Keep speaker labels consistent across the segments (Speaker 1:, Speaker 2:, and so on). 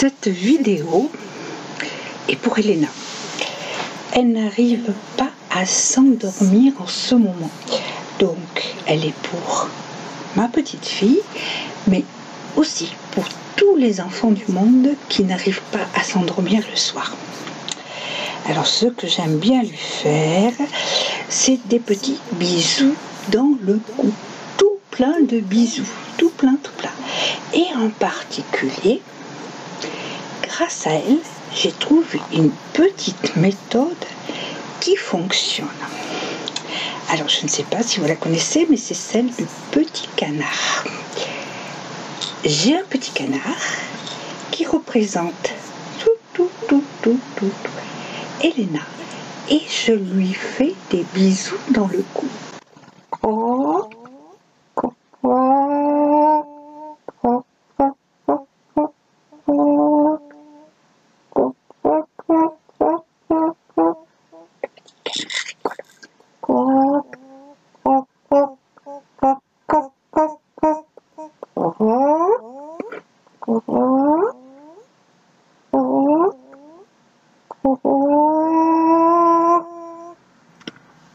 Speaker 1: Cette vidéo est pour Elena. Elle n'arrive pas à s'endormir en ce moment. Donc, elle est pour ma petite fille, mais aussi pour tous les enfants du monde qui n'arrivent pas à s'endormir le soir. Alors, ce que j'aime bien lui faire, c'est des petits bisous dans le cou. Tout plein de bisous. Tout plein, tout plein. Et en particulier, grâce à elle, j'ai trouvé une petite méthode qui fonctionne. Alors, je ne sais pas si vous la connaissez, mais c'est celle du petit canard. J'ai un petit canard qui représente tout, Elena. Et je lui fais des bisous dans le cou. Oh,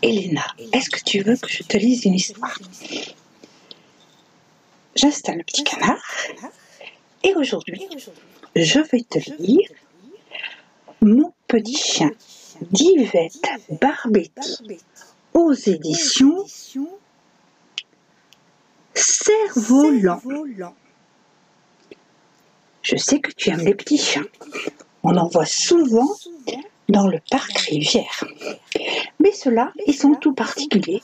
Speaker 1: Elena, est-ce que tu veux que je te lise une histoire? J'installe le petit canard et aujourd'hui, je vais te lire Mon petit chien d'Yvette Barbetti aux éditions Cerf-Volant. Je sais que tu aimes les petits chiens. On en voit souvent dans le parc Rivière. Mais ceux-là, ils sont tout particuliers.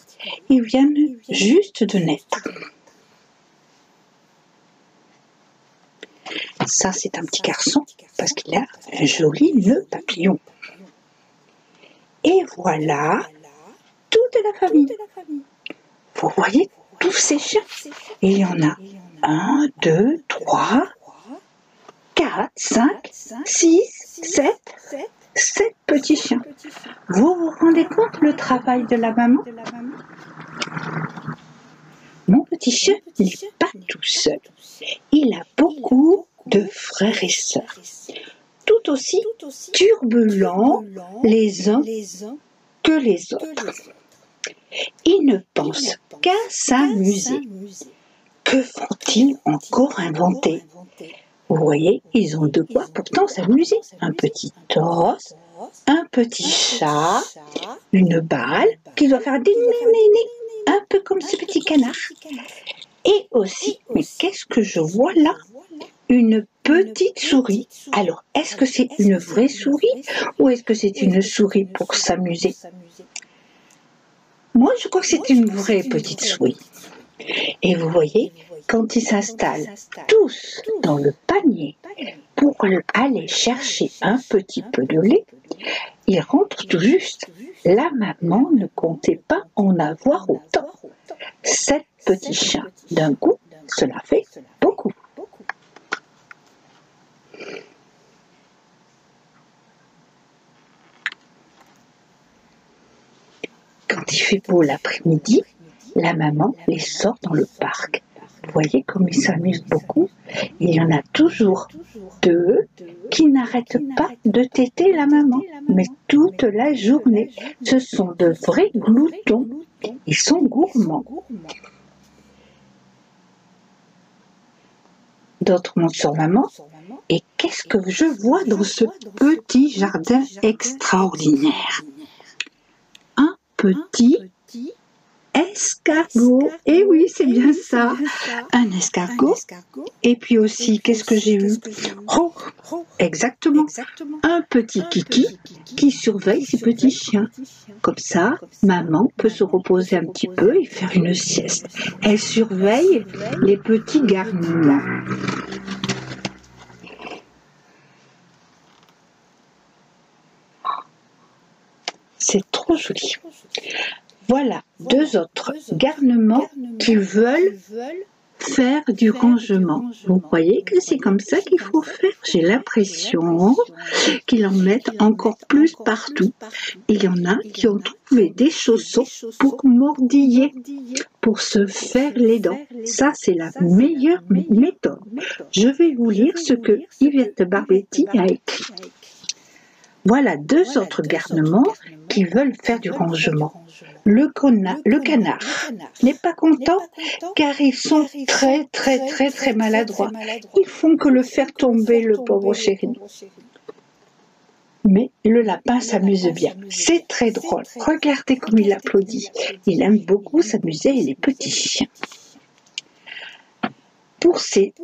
Speaker 1: Ils viennent juste de naître. Ça, c'est un petit garçon parce qu'il a un joli nœud papillon. Et voilà toute la famille. Vous voyez tous ces chiens? Il y en a 1, 2, 3, 4, 5, 6, 7 petits chiens. Vous vous rendez compte le travail de la maman? Mon petit chien n'est pas tout seul. Il a beaucoup de frères et sœurs, tout aussi turbulents les uns que les autres. Ils ne pensent qu'à s'amuser. Que vont-ils encore inventer? Vous voyez, ils ont de quoi pourtant s'amuser. Un petit os, un petit chat, une balle qui doit faire des nénéné, un peu comme ce petit canard. Et aussi, mais qu'est-ce que je vois là? Une petite souris. Alors, est-ce que c'est une vraie souris ou est-ce que c'est une souris pour s'amuser? Moi, je crois que c'est une vraie petite souris. Et vous voyez, quand ils s'installent tous dans le panier pour aller chercher un petit peu de lait, ils rentrent tout juste. La maman ne comptait pas en avoir autant. 7 petits chiens d'un coup, cela fait beaucoup. Quand il fait beau l'après-midi, la maman les sort dans le parc. Vous voyez comme ils s'amusent beaucoup. Il y en a toujours 2 qui n'arrêtent pas de téter la maman, mais toute la journée. Ce sont de vrais gloutons. Ils sont gourmands. D'autres montent sur maman. Et qu'est-ce que je vois dans ce petit jardin extraordinaire? Un petit escargot. Et oui, c'est bien ça. Un escargot. Et puis aussi, qu'est-ce que j'ai eu? Oh, exactement. Un petit kiki qui surveille ses petits chiens. Comme ça, maman peut se reposer un petit peu et faire une sieste. Elle surveille les petits garnements. C'est trop joli. Voilà 2 autres garnements qui veulent faire du rangement. Vous voyez que c'est comme ça qu'il faut faire. J'ai l'impression qu'ils en mettent encore plus partout. Il y en a qui ont trouvé des chaussons pour mordiller. pour se faire les dents. Ça, c'est la meilleure méthode. Je vais vous lire ce que Yvette Barbetti a écrit. Voilà deux autres garnements qui veulent faire du rangement. Le canard n'est pas content car ils sont très maladroits. Ils font que le faire tomber, le pauvre chéri. Mais le lapin s'amuse bien. C'est très drôle. Regardez comme il applaudit. Il aime beaucoup s'amuser et les petits chiens.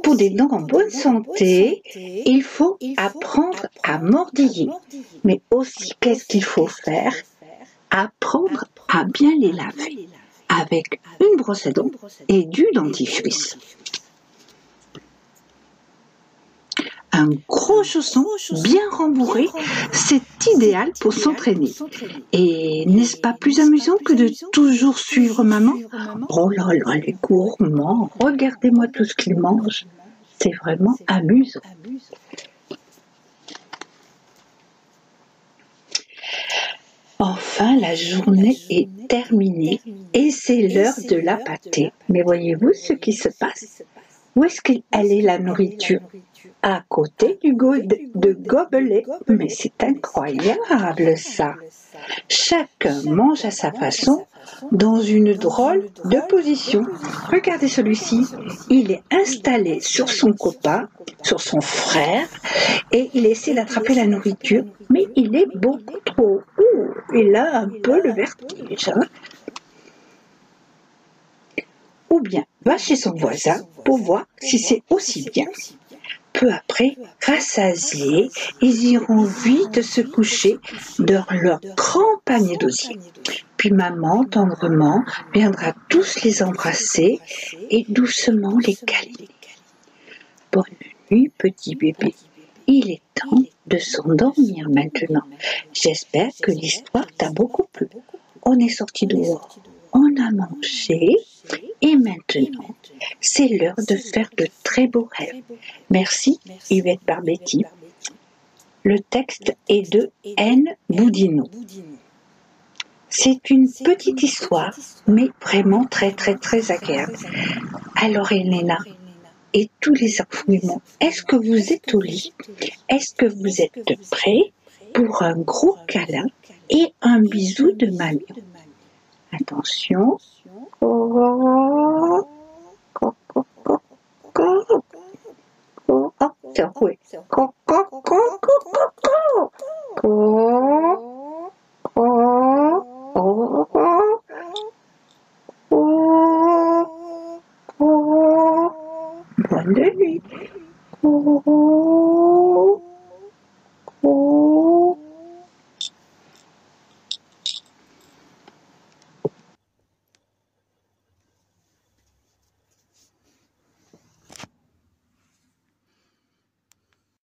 Speaker 1: Pour des dents en bonne santé, il faut apprendre à mordiller. Mais aussi, qu'est-ce qu'il faut faire? Apprendre à bien les laver avec une brosse à dents et du dentifrice. Un gros chausson bien rembourré, c'est idéal pour s'entraîner. Et n'est-ce pas plus amusant que de toujours suivre maman? Oh là là, les gourmands, regardez-moi tout ce qu'ils mangent. C'est vraiment amusant. Enfin, la journée est terminée et c'est l'heure de la pâtée. Mais voyez-vous ce qui se passe? Où est-ce qu'elle est la nourriture? À côté du gobelet. Mais c'est incroyable ça. Chacun mange à sa façon dans une drôle de position. Regardez celui-ci. Il est installé sur son copain, sur son frère, et il essaie d'attraper la nourriture. Mais il est beaucoup trop haut. Il a un peu le vertige. Ou bien va chez son voisin pour voir si c'est aussi bien. Peu après, rassasiés, ils iront vite se coucher dans leur grand panier d'osier. Puis maman, tendrement, viendra tous les embrasser et doucement les câliner. Bonne nuit, petit bébé. Il est temps de s'endormir maintenant. J'espère que l'histoire t'a beaucoup plu. On est sorti dehors, on a mangé et maintenant, c'est l'heure de faire de très beaux rêves. Merci Yvette Barbetti. Le texte est de N. Boudinot. C'est une petite histoire, mais vraiment très agréable. Alors Elena et tous les enfants, est-ce que vous êtes au lit? Est-ce que vous êtes prêts pour un gros câlin et un bisou de mamie? Attention. Bonne nuit.